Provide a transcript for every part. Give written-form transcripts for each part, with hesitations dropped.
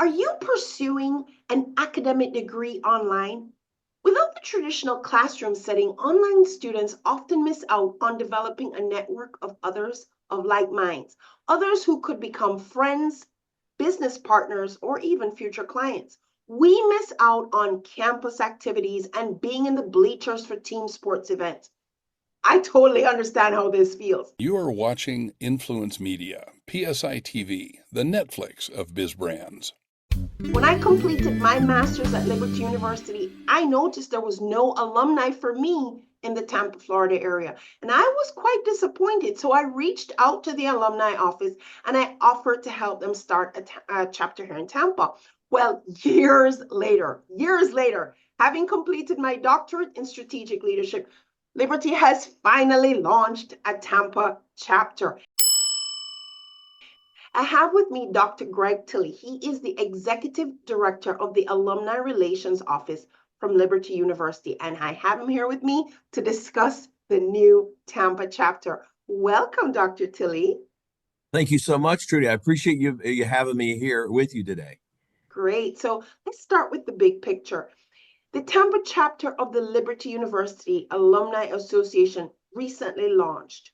Are you pursuing an academic degree online? Without the traditional classroom setting, online students often miss out on developing a network of others of like minds, others who could become friends, business partners, or even future clients. We miss out on campus activities and being in the bleachers for team sports events. I totally understand how this feels. You are watching Influence Media PSI TV, the Netflix of Biz Brands. When I completed my master's at Liberty University, I noticed there was no alumni for me in the Tampa, Florida area. And I was quite disappointed. So I reached out to the alumni office and I offered to help them start a chapter here in Tampa. Well, years later, having completed my doctorate in strategic leadership, Liberty has finally launched a Tampa chapter. I have with me Dr. Greg Tilley. He is the Executive Director of the Alumni Relations Office from Liberty University, and I have him here with me to discuss the new Tampa chapter. Welcome, Dr. Tilley. Thank you so much, Trudy. I appreciate you having me here with you today. Great. So let's start with the big picture. The Tampa chapter of the Liberty University Alumni Association recently launched.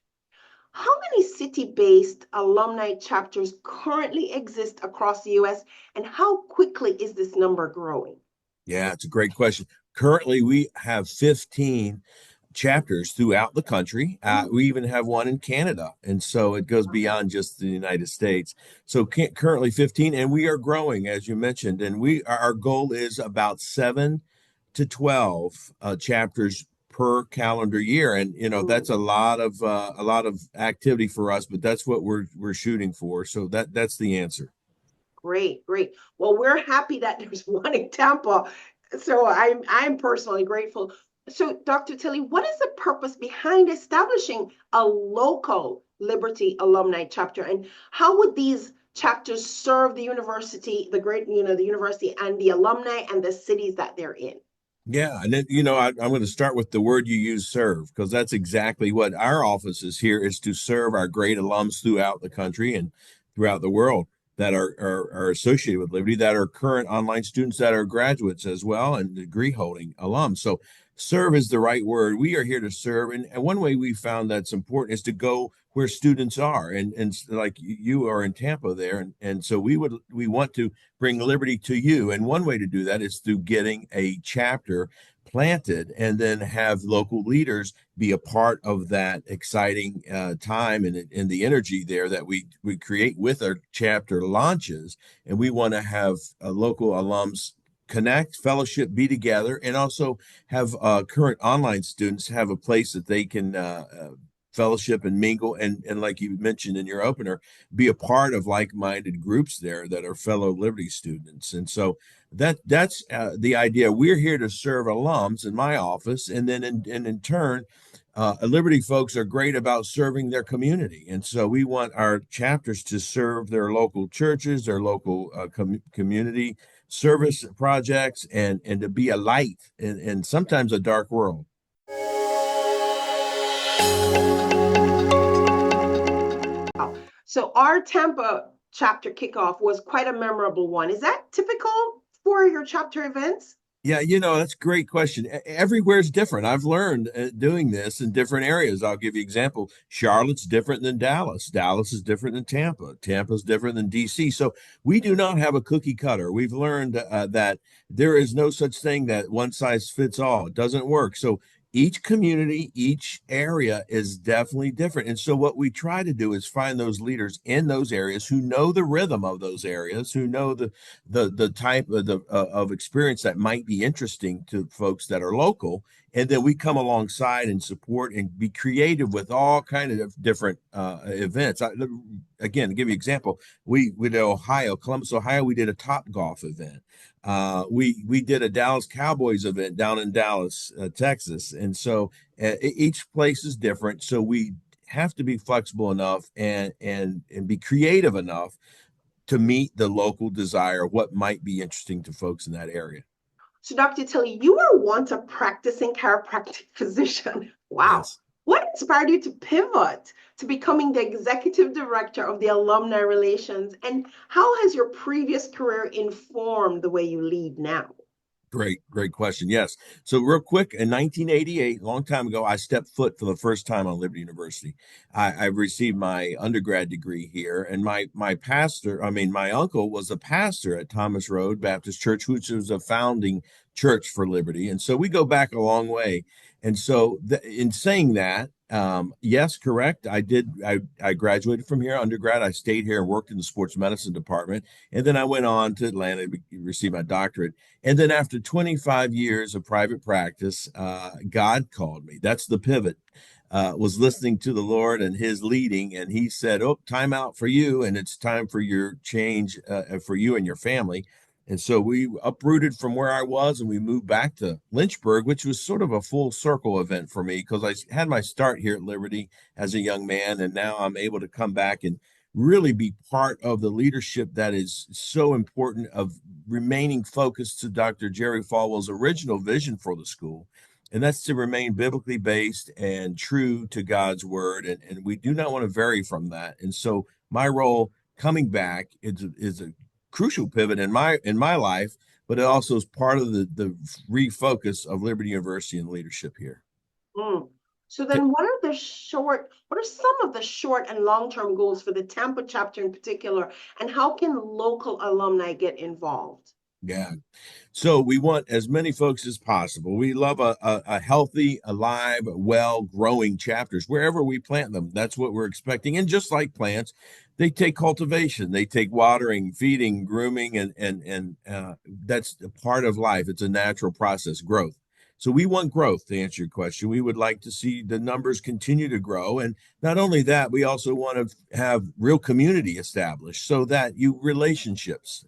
How many city-based alumni chapters currently exist across the U.S., and how quickly is this number growing? Yeah, it's a great question. Currently, we have 15 chapters throughout the country. We even have one in Canada, and so it goes beyond just the United States. So currently 15, and we are growing, as you mentioned, and our goal is about 7 to 12 chapters per calendar year, and that's a lot of activity for us, but that's what we're shooting for. So that's the answer. Great. Well, we're happy that there's one in Tampa, so I'm personally grateful. So, Dr. Tilley, what is the purpose behind establishing a local Liberty alumni chapter, and how would these chapters serve the university, the university and the alumni and the cities that they're in? Yeah, and then I'm going to start with the word you use, serve, because that's exactly what our office is here, is to serve our great alums throughout the country and throughout the world that are associated with Liberty, that are current online students, that are graduates as well, and degree holding alums. So serve is the right word. We are here to serve, and one way we found that's important is to go where students are, and like you are in Tampa there, and so we want to bring Liberty to you, and one way to do that is through getting a chapter planted, and then have local leaders be a part of that exciting time and the energy there that we create with our chapter launches. And we want to have local alums connect, fellowship, be together, and also have current online students have a place that they can fellowship and mingle, and like you mentioned in your opener, be a part of like-minded groups there that are fellow Liberty students. And so that's the idea. We're here to serve alums in my office, and then in turn, Liberty folks are great about serving their community, and so we want our chapters to serve their local churches, their local community service projects, and to be a light in sometimes a dark world. So our Tampa chapter kickoff was quite a memorable one. Is that typical for your chapter events? Yeah, that's a great question. Everywhere's different. I've learned doing this in different areas. I'll give you an example. Charlotte's different than Dallas. Dallas is different than Tampa. Tampa's different than DC. So we do not have a cookie cutter. We've learned that there is no such thing that one size fits all. It doesn't work. So each community, each area is definitely different. And so what we try to do is find those leaders in those areas who know the rhythm of those areas, who know the type of experience that might be interesting to folks that are local. And then we come alongside and support and be creative with all kinds of different events. Again, to give you an example, we did Columbus, Ohio, we did a Top Golf event. We did a Dallas Cowboys event down in Dallas, Texas. And so each place is different. So we have to be flexible enough and be creative enough to meet the local desire of what might be interesting to folks in that area. So, Dr. Tilley, you are once a practicing chiropractic physician. Wow. Yes. What inspired you to pivot to becoming the executive director of the Alumni Relations? And how has your previous career informed the way you lead now? Great question. Yes. So real quick, in 1988, a long time ago, I stepped foot for the first time on Liberty University. I received my undergrad degree here, and my pastor, my uncle was a pastor at Thomas Road Baptist Church, which was a founding church for Liberty. And so we go back a long way. And so in saying that, yes, correct. I did. I graduated from here, undergrad. I stayed here and worked in the sports medicine department. And then I went on to Atlanta to receive my doctorate. And then after 25 years of private practice, God called me. That's the pivot. Was listening to the Lord and his leading, and he said, "Oh, time out for you, and it's time for your change for you and your family." And so we uprooted from where I was and we moved back to Lynchburg, which was sort of a full circle event for me because I had my start here at Liberty as a young man. And now I'm able to come back and really be part of the leadership that is so important of remaining focused to Dr. Jerry Falwell's original vision for the school. And that's to remain biblically based and true to God's word. And we do not want to vary from that. And so my role coming back is a crucial pivot in my life, but it also is part of the refocus of Liberty University and leadership here. Mm. So then what are some of the short and long-term goals for the Tampa chapter in particular, and how can local alumni get involved? Yeah. So we want as many folks as possible. We love a healthy, alive, well growing chapters wherever we plant them. That's what we're expecting. And just like plants, they take cultivation, they take watering, feeding, grooming, and that's a part of life. It's a natural process, growth. So we want growth to answer your question. We would like to see the numbers continue to grow. And not only that, we also want to have real community established so that you relationships,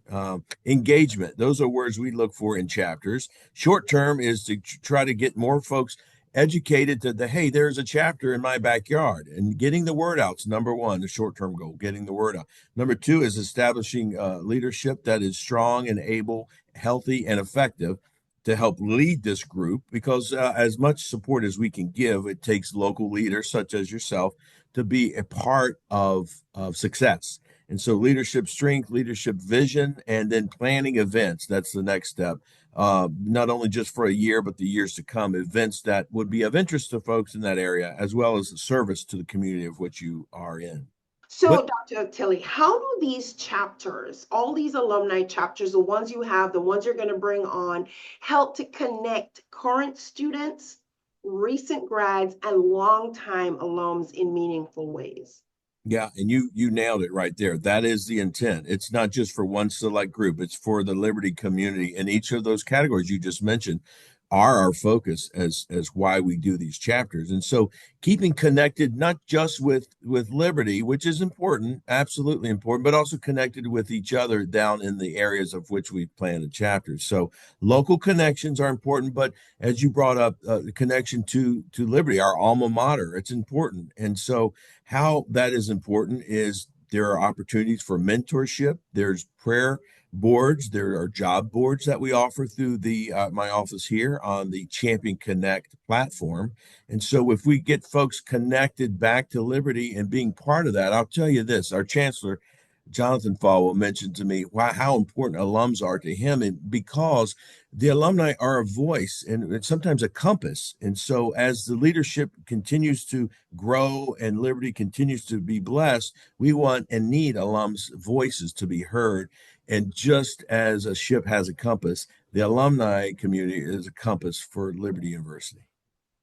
engagement, those are words we look for in chapters. Short term is to try to get more folks educated to hey, there's a chapter in my backyard, and getting the word out is number one, the short term goal, getting the word out. Number two is establishing leadership that is strong and able, healthy, and effective to help lead this group because as much support as we can give, it takes local leaders such as yourself to be a part of success. And so leadership strength, leadership vision, and then planning events. That's the next step. Not only just for a year, but the years to come, events that would be of interest to folks in that area, as well as a service to the community of which you are in. So, But Dr. Tilly, how do these chapters, all these alumni chapters, the ones you have, the ones you're going to bring on, help to connect current students, recent grads, and longtime alums in meaningful ways? yeah, and you nailed it right there. That is the intent. It's not just for one select group, it's for the Liberty community. And each of those categories you just mentioned are our focus as why we do these chapters. And so keeping connected not just with Liberty, which is important, absolutely important, but also connected with each other down in the areas of which we've planted chapters. So local connections are important, but as you brought up, the connection to Liberty, our alma mater, it's important. And so how that is important is there are opportunities for mentorship. There's prayer boards. There are job boards that we offer through the my office here on the Champion Connect platform. And so if we get folks connected back to Liberty and being part of that, I'll tell you this, our chancellor, Jonathan Falwell, mentioned to me how important alums are to him, and because the alumni are a voice and sometimes a compass. And so as the leadership continues to grow and Liberty continues to be blessed, we want and need alums' voices to be heard. And just as a ship has a compass, the alumni community is a compass for Liberty University.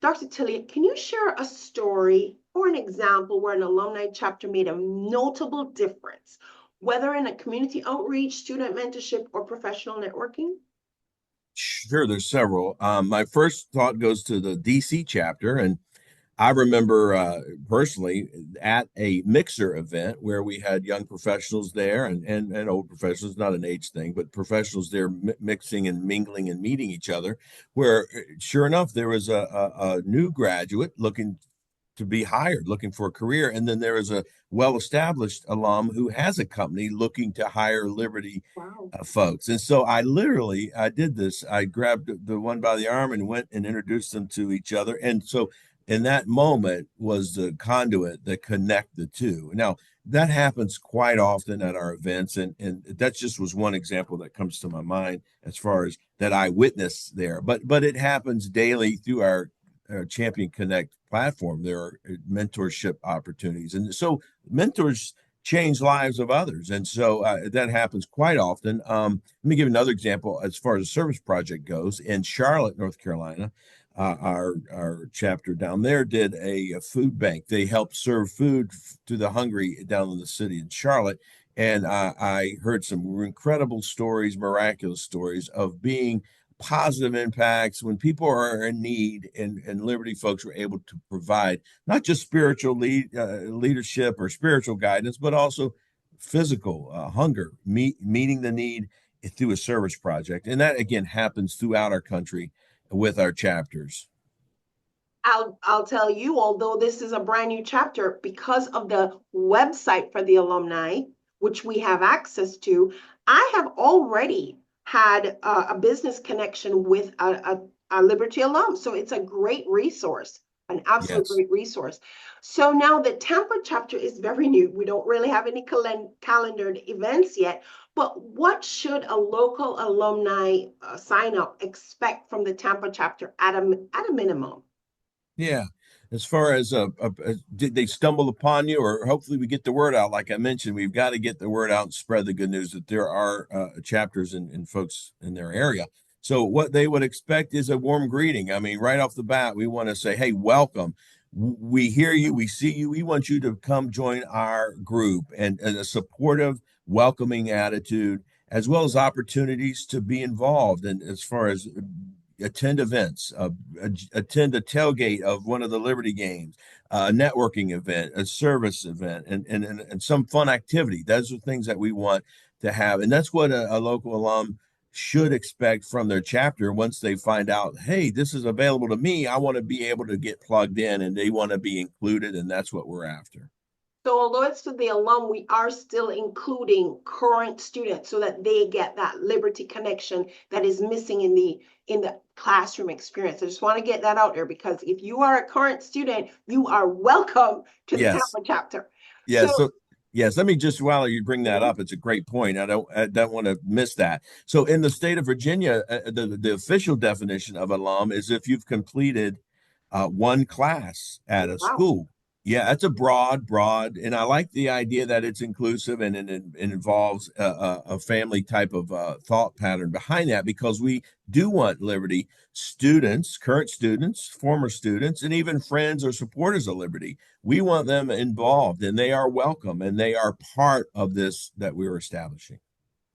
Dr. Tilly, can you share a story or an example where an alumni chapter made a notable difference, whether in a community outreach, student mentorship, or professional networking? Sure, there's several. My first thought goes to the DC chapter, and I remember personally at a mixer event where we had young professionals there and old professionals, not an age thing, but professionals there mixing and mingling and meeting each other, where sure enough, there was a new graduate looking to be hired, looking for a career. And then there is a well-established alum who has a company looking to hire Liberty Wow. folks. And so I did this. I grabbed the one by the arm and went and introduced them to each other. And so And that moment was the conduit that connect the two. Now, that happens quite often at our events, and that just was one example that comes to my mind as far as that I witnessed there. But it happens daily through our Champion Connect platform. There are mentorship opportunities, and so mentors change lives of others, and so that happens quite often. Let me give another example as far as a service project goes. In Charlotte, North Carolina, our chapter down there did a food bank. They helped serve food to the hungry down in the city in Charlotte, and I heard some incredible stories, miraculous stories of being positive impacts when people are in need, and Liberty folks were able to provide not just spiritual leadership or spiritual guidance, but also physical hunger, meeting the need through a service project. And that again happens throughout our country with our chapters. I'll tell you, although this is a brand new chapter, because of the website for the alumni, which we have access to, I have already had a business connection with a Liberty alum. So it's a great resource, an absolute Yes. great resource. So now the Tampa chapter is very new. We don't really have any calendared events yet. But what should a local alumni sign up expect from the Tampa chapter at a minimum? Yeah. As far as did they stumble upon you, or hopefully we get the word out? Like I mentioned, we've got to get the word out and spread the good news that there are chapters and folks in their area. So what they would expect is a warm greeting. I mean, right off the bat, we want to say, "Hey, welcome. We hear you. We see you. We want you to come join our group," and a supportive, welcoming attitude, as well as opportunities to be involved. And as far as attend events, attend a tailgate of one of the Liberty games, a networking event, a service event, and some fun activity. Those are things that we want to have. And that's what a local alum should expect from their chapter once they find out, hey, this is available to me. I want to be able to get plugged in, and they want to be included. And that's what we're after. So although it's for the alum, we are still including current students so that they get that Liberty connection that is missing in the classroom experience. I just want to get that out there because if you are a current student, you are welcome to the Yes. Tampa chapter. Yeah, So so yes, let me just while you bring that up, it's a great point. I don't want to miss that. So in the state of Virginia, the official definition of alum is if you've completed one class at a wow. school. Yeah, that's a broad, and I like the idea that it's inclusive and it involves a family type of thought pattern behind that because we do want Liberty students, current students, former students, and even friends or supporters of Liberty. We want them involved, and they are welcome, and they are part of this that we're establishing.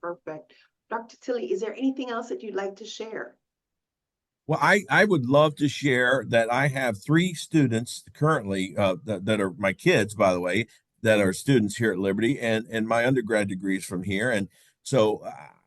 Perfect. Dr. Tilley, is there anything else that you'd like to share? Well, I would love to share that I have three students currently that are my kids, by the way, that are students here at Liberty, and my undergrad degree is from here, and so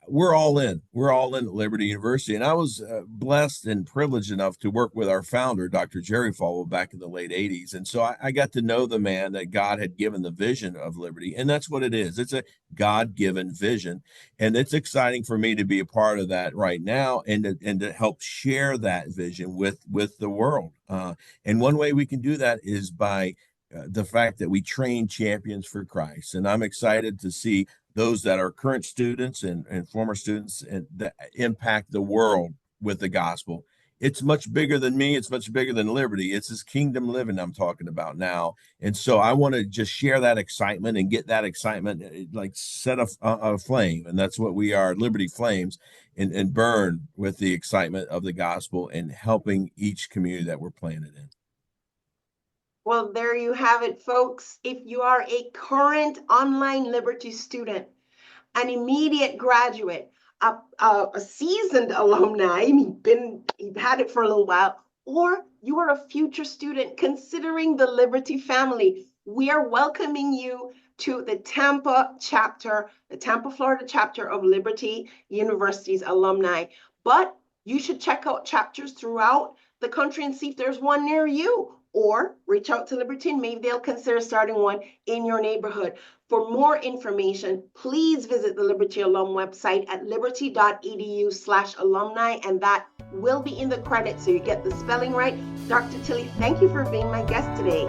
we're all in. We're all in at Liberty University, and I was blessed and privileged enough to work with our founder, Dr. Jerry Falwell, back in the late '80s, and so I got to know the man that God had given the vision of Liberty, and that's what it is. It's a God-given vision, and it's exciting for me to be a part of that right now and to help share that vision with the world. And one way we can do that is by the fact that we train champions for Christ. And I'm excited to see those that are current students and former students and that impact the world with the gospel. It's much bigger than me. It's much bigger than Liberty. It's this kingdom living I'm talking about now. And so I want to just share that excitement and get that excitement, like set a flame. And that's what we are, Liberty Flames, and burn with the excitement of the gospel and helping each community that we're planted in. Well, there you have it, folks. If you are a current online Liberty student, an immediate graduate, a seasoned alumni, you've had it for a little while, or you are a future student considering the Liberty family, we are welcoming you to the Tampa chapter, the Tampa, Florida chapter of Liberty University's alumni. But you should check out chapters throughout the country and see if there's one near you, or reach out to Liberty and maybe they'll consider starting one in your neighborhood. For more information, please visit the Liberty Alum website at liberty.edu/alumni, and that will be in the credits so you get the spelling right. Dr. Tilly, thank you for being my guest today.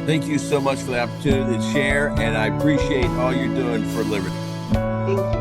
Thank you so much for the opportunity to share, and I appreciate all you're doing for Liberty. Thank you.